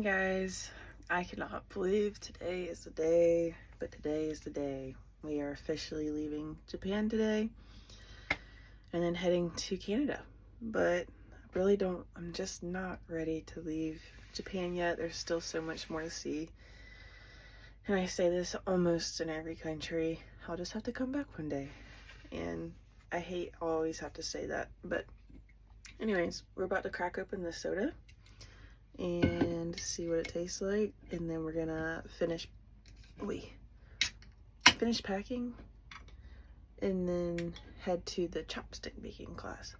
guys. I cannot believe today is the day, but today is the day. We are officially leaving Japan today and then heading to Canada. But I really I'm just not ready to leave Japan yet. There's still so much more to see. And I say this almost in every country. I'll just have to come back one day. And I hate always have to say that. But anyways, we're about to crack open this soda and see what it tastes like, and then we're gonna finish packing and then head to the chopstick making class.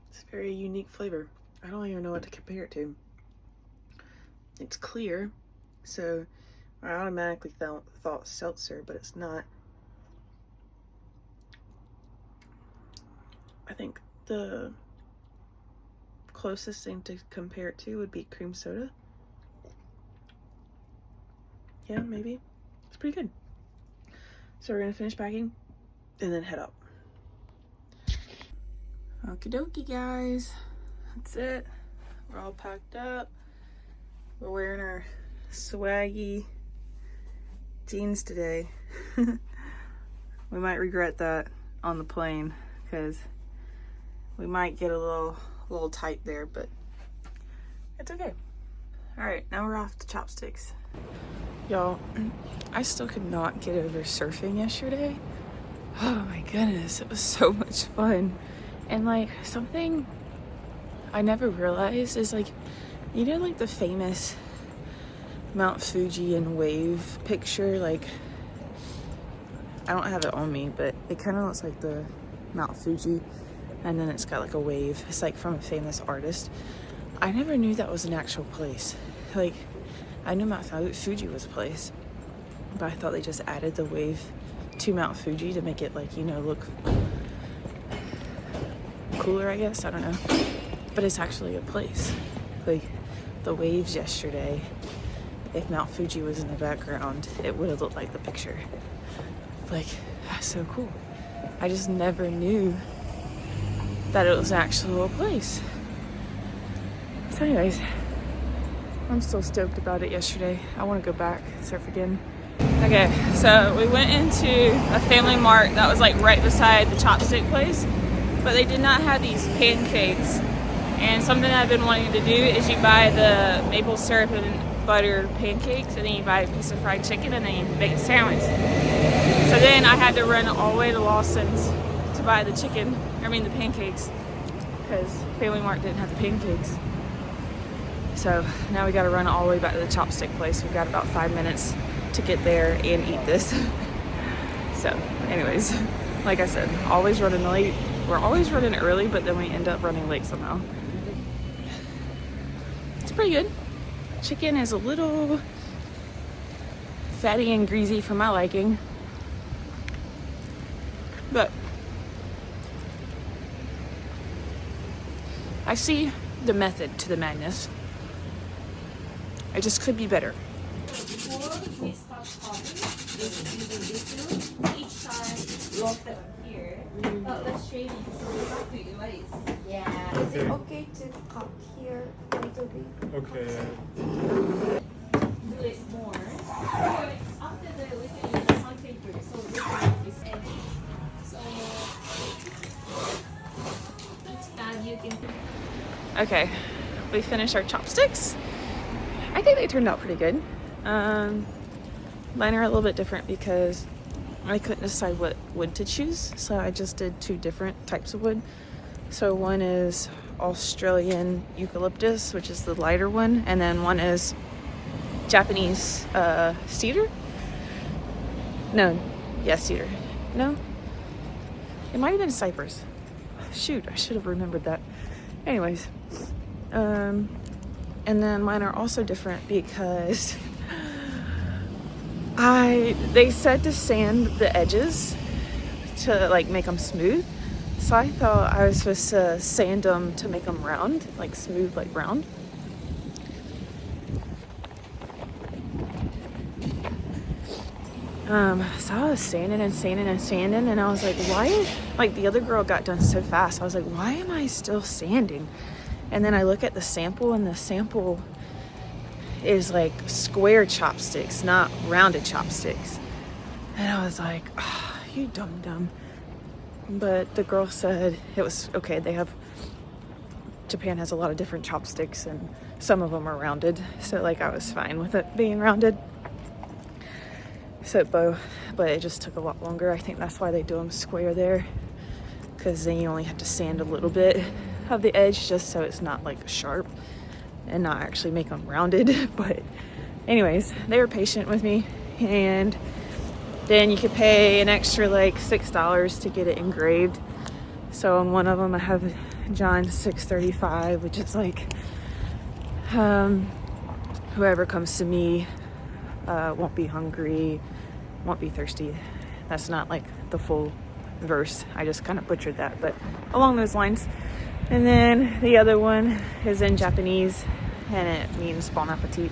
It's a very unique flavor. I don't even know what to compare it to. It's clear, so I automatically thought seltzer, but it's not. I think the closest thing to compare it to would be cream soda. Yeah, maybe. It's pretty good. So we're gonna finish packing and then head up. Okie dokie, guys. That's it. We're all packed up. We're wearing our swaggy jeans today. We might regret that on the plane because we might get a little tight there, but it's okay. All right, now we're off to chopsticks. Y'all, I still could not get over surfing yesterday. Oh my goodness, it was so much fun. And like, something I never realized is like, you know, like the famous Mount Fuji and wave picture, like, I don't have it on me, but it kind of looks like the Mount Fuji, and then it's got like a wave. It's like from a famous artist. I never knew that was an actual place. Like, I knew Mount Fuji was a place, but I thought they just added the wave to Mount Fuji to make it, like, you know, look cooler, I guess. I don't know, but it's actually a place. Like, the waves yesterday, if Mount Fuji was in the background, it would have looked like the picture. Like, that's so cool. I just never knew that it was actually a place. So anyways, I'm still stoked about it yesterday. I want to go back and surf again. Okay, so we went into a Family Mart that was like right beside the chopstick place, but they did not have these pancakes. And something I've been wanting to do is you buy the maple syrup and butter pancakes, and then you buy a piece of fried chicken, and then you make a sandwich. So then I had to run all the way to Lawson's to buy the the pancakes, because Family Mart didn't have the pancakes. So now we got to run all the way back to the chopstick place. We've got about 5 minutes to get there and eat this. So anyways, like I said, always running late. We're always running early, but then we end up running late somehow. It's pretty good. Chicken is a little fatty and greasy for my liking, but I see the method to the madness. It just could be better. Before we start talking, each time lock them here. But let's trade it. So we have to erase. Yeah. Is it Okay to cut here a little bit? Okay. Do it more. After that, we can use sandpaper. So we can use any. So each time you can. Okay, we finished our chopsticks. I think they turned out pretty good. Mine are a little bit different because I couldn't decide what wood to choose, so I just did 2 different types of wood. So one is Australian eucalyptus, which is the lighter one, and then one is Japanese cedar. Cedar. No, it might have been cypress. Shoot, I should have remembered that. Anyways, and then mine are also different because they said to sand the edges to like make them smooth. So I thought I was supposed to sand them to make them round, like smooth, like round. So I was sanding and sanding and sanding, and I was like, why? Like, the other girl got done so fast. I was like, why am I still sanding? And then I look at the sample, and the sample is like square chopsticks, not rounded chopsticks. And I was like, oh, you dumb. But the girl said it was okay. Japan has a lot of different chopsticks, and some of them are rounded. So like I was fine with it being rounded. So, but it just took a lot longer. I think that's why they do them square there, because then you only have to sand a little bit of the edge just so it's not like sharp and not actually make them rounded. But anyways, they were patient with me, and then you could pay an extra like $6 to get it engraved. So on one of them I have John 6:35, which is like whoever comes to me won't be hungry, won't be thirsty. That's not like the full verse. I just kind of butchered that, but along those lines. And then the other one is in Japanese, and it means bon appetit.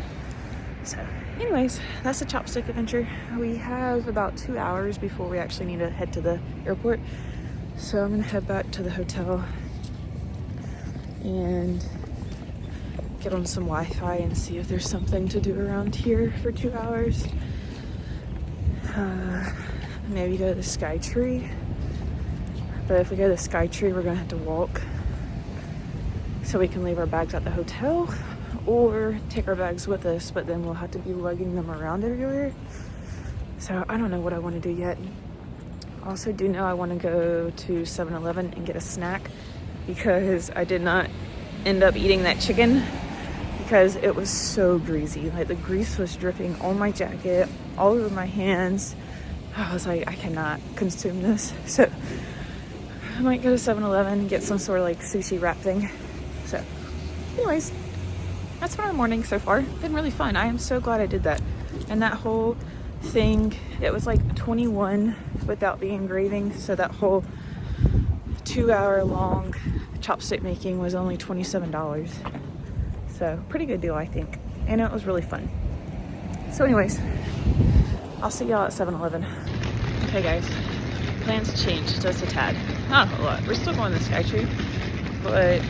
So anyways, that's the chopstick adventure. We have about 2 hours before we actually need to head to the airport. So I'm gonna head back to the hotel and get on some Wi-Fi and see if there's something to do around here for 2 hours. Maybe go to the Sky Tree. But if we go to the Sky Tree, we're gonna have to walk. So we can leave our bags at the hotel or take our bags with us, but then we'll have to be lugging them around everywhere. So I don't know what I want to do yet. I also do know I want to go to 7-Eleven and get a snack, because I did not end up eating that chicken because it was so greasy. Like the grease was dripping on my jacket, all over my hands. I was like, I cannot consume this. So I might go to 7-Eleven and get some sort of like sushi wrap thing. So anyways, that's been our morning so far. Been really fun. I am so glad I did that. And that whole thing, it was like 21 without the engraving. So that whole 2 hour long chopstick making was only $27. So pretty good deal, I think. And it was really fun. So anyways, I'll see y'all at 7-Eleven. Okay guys, plans changed just a tad. Not a whole lot. We're still going to the Sky Tree, but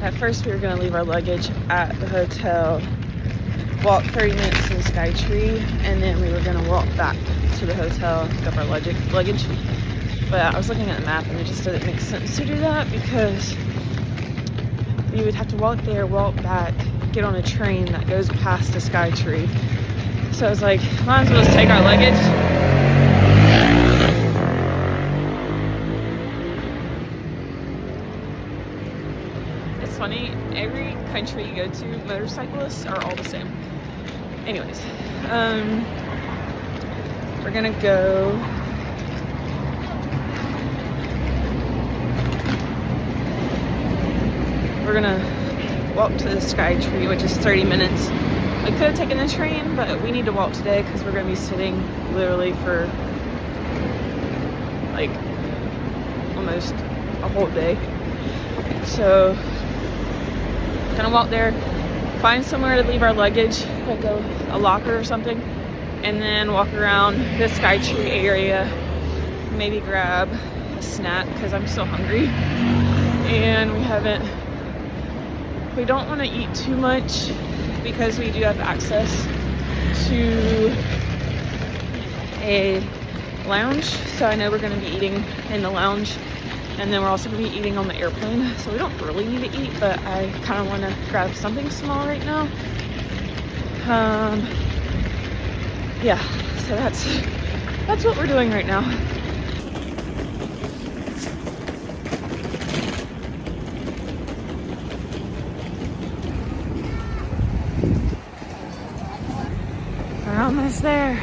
at first we were going to leave our luggage at the hotel, walk 30 minutes to the Sky Tree, and then we were going to walk back to the hotel and pick up our luggage. But I was looking at the map and it just didn't make sense to do that, because we would have to walk there, walk back, get on a train that goes past the Sky Tree. So I was like, might as well just take our luggage. It's funny, every country you go to, motorcyclists are all the same. Anyways, we're gonna go walk to the Sky Tree, which is 30 minutes. I could have taken the train, but we need to walk today because we're gonna be sitting literally for like almost a whole day. So gonna walk there, find somewhere to leave our luggage, like a locker or something, and then walk around the Sky Tree area, maybe grab a snack because I'm still hungry. And we don't want to eat too much because we do have access to a lounge. So I know we're going to be eating in the lounge, and then we're also going to be eating on the airplane. So we don't really need to eat, but I kind of want to grab something small right now. Yeah, so that's what we're doing right now. We're almost there.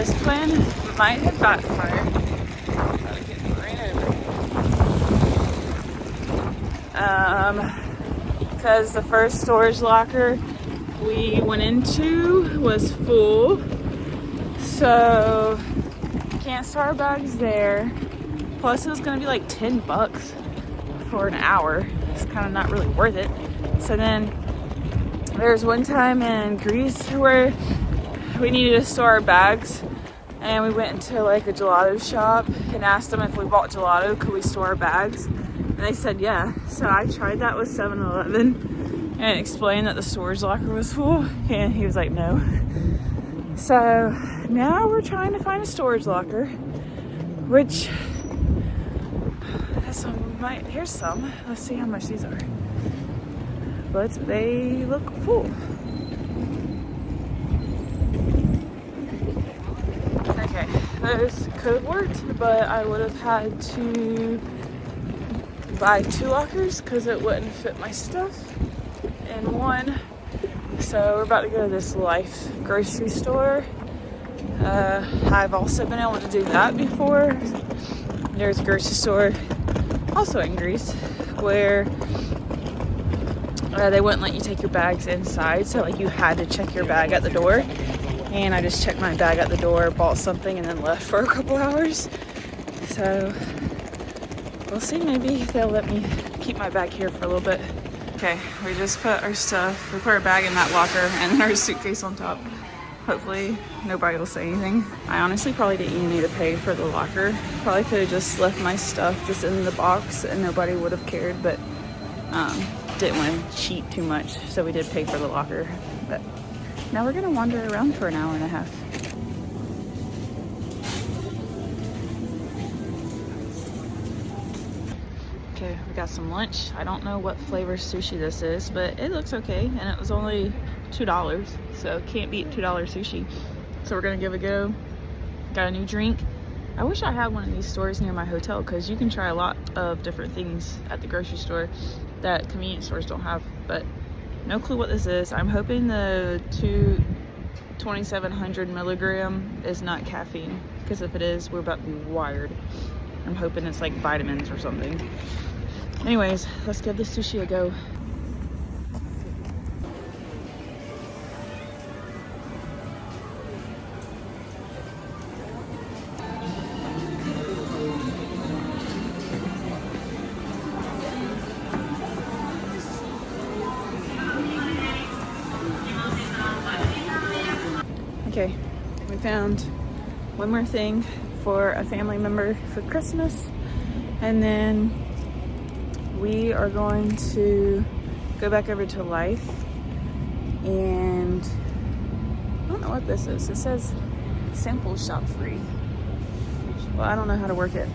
this plan might have backfired. Gotta get ran over. Because the first storage locker we went into was full, so can't store our bags there. Plus it was gonna be like $10 for an hour. It's kind of not really worth it. So then there's one time in Greece where we needed to store our bags, and we went into like a gelato shop and asked them if we bought gelato, could we store our bags? And they said yeah. So I tried that with 7-Eleven and explained that the storage locker was full, and he was like no. So now we're trying to find a storage locker, which has some, here's some. Let's see how much these are. But they look full. Okay, those could have worked, but I would have had to buy 2 lockers because it wouldn't fit my stuff in one. So we're about to go to this Life grocery store. I've also been able to do that before. There's a grocery store also in Greece where they wouldn't let you take your bags inside, so like you had to check your bag at the door. And I just checked my bag at the door, bought something, and then left for a couple hours. So we'll see, maybe they'll let me keep my bag here for a little bit. Okay, we just put our stuff, we put our bag in that locker and then our suitcase on top. Hopefully nobody will say anything. I honestly probably didn't even need to pay for the locker. Probably could have just left my stuff just in the box and nobody would have cared, but didn't want to cheat too much, so we did pay for the locker. But now we're gonna wander around for an hour and a half. Okay, we got some lunch. I don't know what flavor sushi this is, but it looks okay, and it was only $2, so can't beat $2 sushi. So we're gonna give it a go. Got a new drink. I wish I had one of these stores near my hotel, because you can try a lot of different things at the grocery store that convenience stores don't have, but no clue what this is. I'm hoping the 2700 milligram is not caffeine, because if it is, we're about to be wired. I'm hoping it's like vitamins or something. Anyways, let's give this sushi a go. Okay, we found one more thing for a family member for Christmas, and then we are going to go back over to Life, and I don't know what this is. It says sample shop free. Well, I don't know how to work it.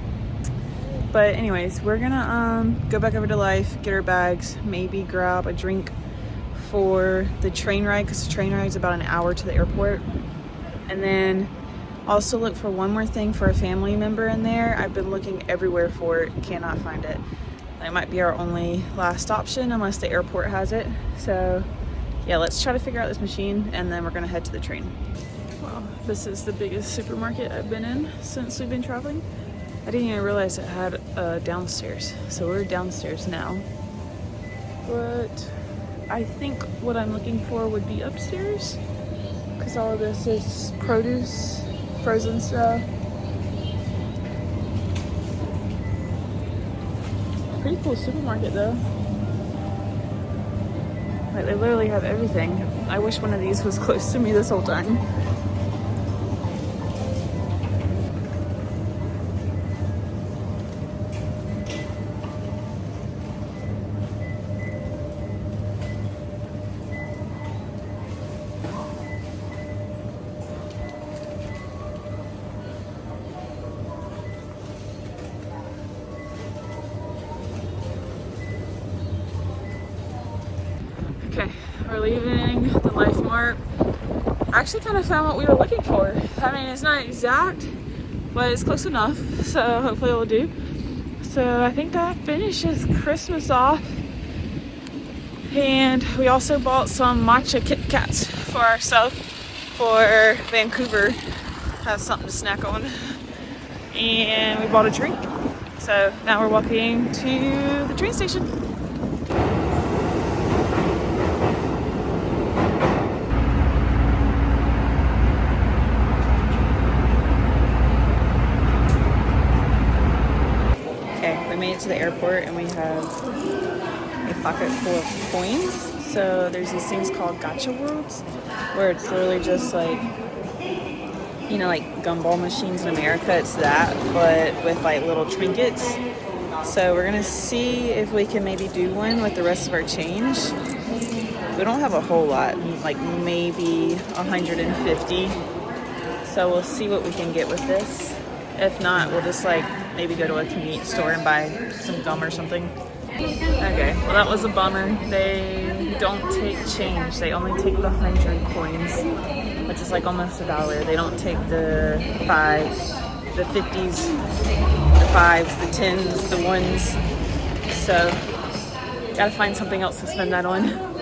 But anyways, we're gonna go back over to Life, get our bags, maybe grab a drink for the train ride, because the train ride is about an hour to the airport. And then also look for one more thing for a family member in there. I've been looking everywhere for it, cannot find it. It might be our only last option unless the airport has it. So yeah, let's try to figure out this machine, and then we're gonna head to the train. Well, this is the biggest supermarket I've been in since we've been traveling. I didn't even realize it had downstairs. So we're downstairs now. But I think what I'm looking for would be upstairs, because all of this is produce, frozen stuff. Pretty cool supermarket though. Like, they literally have everything. I wish one of these was close to me this whole time. Okay, we're leaving the Life Mart. I actually kind of found what we were looking for. I mean, it's not exact, but it's close enough, so hopefully it'll do. So I think that finishes Christmas off. And we also bought some matcha Kit Kats for ourselves for Vancouver. have something to snack on. And we bought a drink. So now we're walking to the train station. Okay, we made it to the airport and we have a pocket full of coins. So there's these things called gacha worlds where it's literally just like, you know, like gumball machines in America. It's that, but with like little trinkets. So we're gonna see if we can maybe do one with the rest of our change. We don't have a whole lot, like maybe 150. So we'll see what we can get with this. If not, we'll just like maybe go to a convenience store and buy some gum or something. Okay, well that was a bummer. They don't take change. They only take the 100 coins, which is like almost $1. They don't take the 5s, the 50s, the 5s, the 10s, the 1s. So, gotta find something else to spend that on.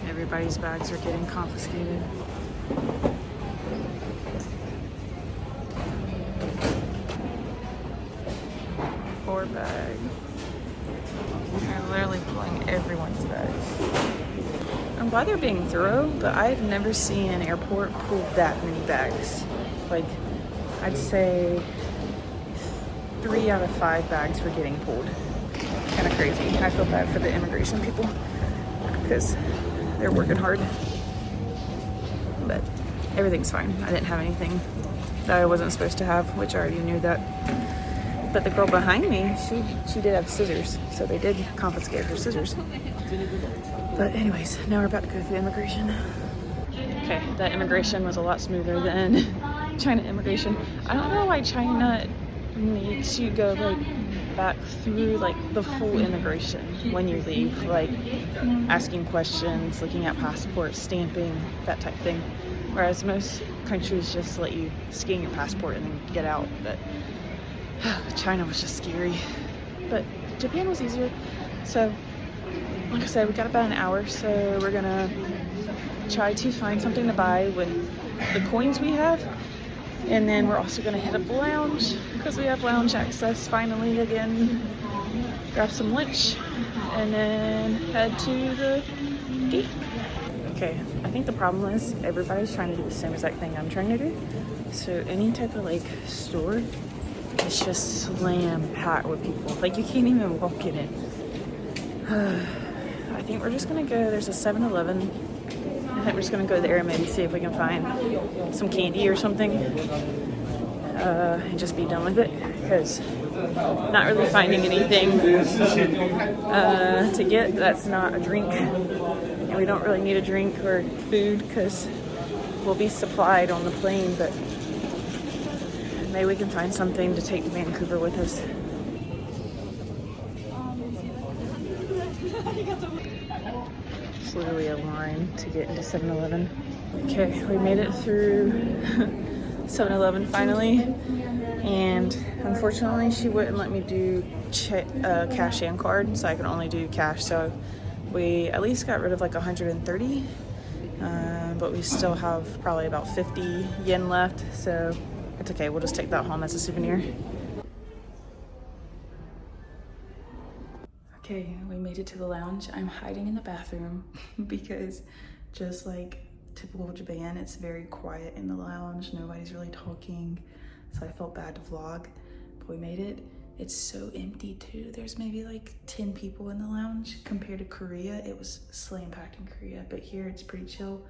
Everybody's bags are getting confiscated. Poor bag. They're literally pulling everyone's bags. I'm glad they're being thorough, but I've never seen an airport pull that many bags. Like, I'd say 3 out of 5 bags were getting pulled. Kind of crazy. I feel bad for the immigration people because they're working hard, but everything's fine. I didn't have anything that I wasn't supposed to have, which I already knew that. But the girl behind me, she did have scissors, so they did confiscate her scissors. But anyways, now we're about to go through immigration. Okay, that immigration was a lot smoother than China immigration. I don't know why China makes you go like back through like the full immigration when you leave, like asking questions, looking at passports, stamping, that type of thing. Whereas most countries just let you scan your passport and then get out. But China was just scary. But Japan was easier. So like I said, we got about an hour, so we're gonna try to find something to buy with the coins we have. And then we're also gonna hit up the lounge because we have lounge access finally again. Grab some lunch and then head to the gate. Okay, I think the problem is everybody's trying to do the same exact thing I'm trying to do. So any type of like store, it's just slam packed with people. Like you can't even walk in it. I think we're just gonna go, there's a 7-Eleven. I think we're just gonna go there and maybe see if we can find some candy or something and just be done with it, because not really finding anything to get that's not a drink, and we don't really need a drink or food because we'll be supplied on the plane, but maybe we can find something to take to Vancouver with us. It's literally a line to get into 7-Eleven. Okay, we made it through 7-Eleven finally, and unfortunately she wouldn't let me do cash and card, so I can only do cash. So we at least got rid of like 130, but we still have probably about 50 yen left, so it's okay. We'll just take that home as a souvenir. Okay, we made it to the lounge. I'm hiding in the bathroom because just like typical Japan, it's very quiet in the lounge. Nobody's really talking, so I felt bad to vlog, but we made it. It's so empty too. There's maybe like 10 people in the lounge compared to Korea. It was slam packed in Korea, but here it's pretty chill.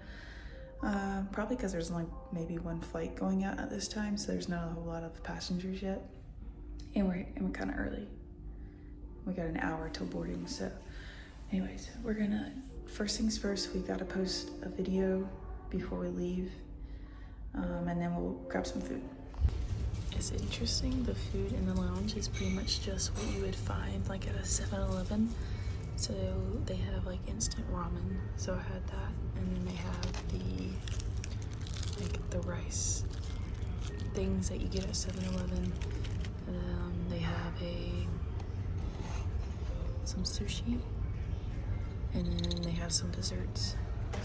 Probably because there's only maybe one flight going out at this time, so there's not a whole lot of passengers yet. And we're kind of early. We got an hour till boarding, so anyways, we're gonna, first things first, we gotta post a video before we leave, and then we'll grab some food. It's interesting, the food in the lounge is pretty much just what you would find like at a 7-Eleven. So they have like instant ramen, so I had that, and then they have the rice things that you get at 7-Eleven. They have some sushi, and then they have some desserts.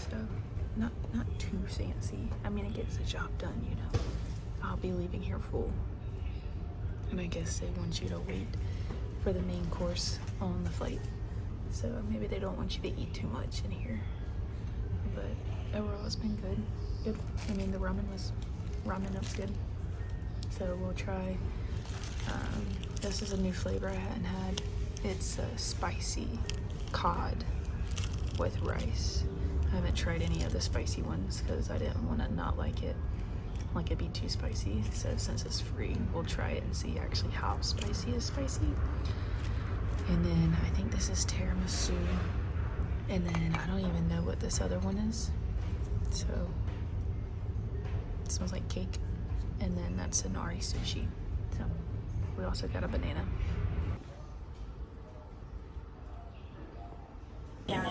So not too fancy. I mean, it gets the job done, you know. I'll be leaving here full, and I guess they want you to wait for the main course on the flight. So maybe they don't want you to eat too much in here. But overall, it's been good. Good. I mean, the ramen was good. So we'll try. This is a new flavor I hadn't had. It's a spicy cod with rice. I haven't tried any of the spicy ones because I didn't want to not like it. Like it'd be too spicy. So since it's free, we'll try it and see actually how spicy is spicy. And then I think this is tiramisu. And then I don't even know what this other one is. So it smells like cake. And then that's Inari sushi. So we also got a banana. Yeah.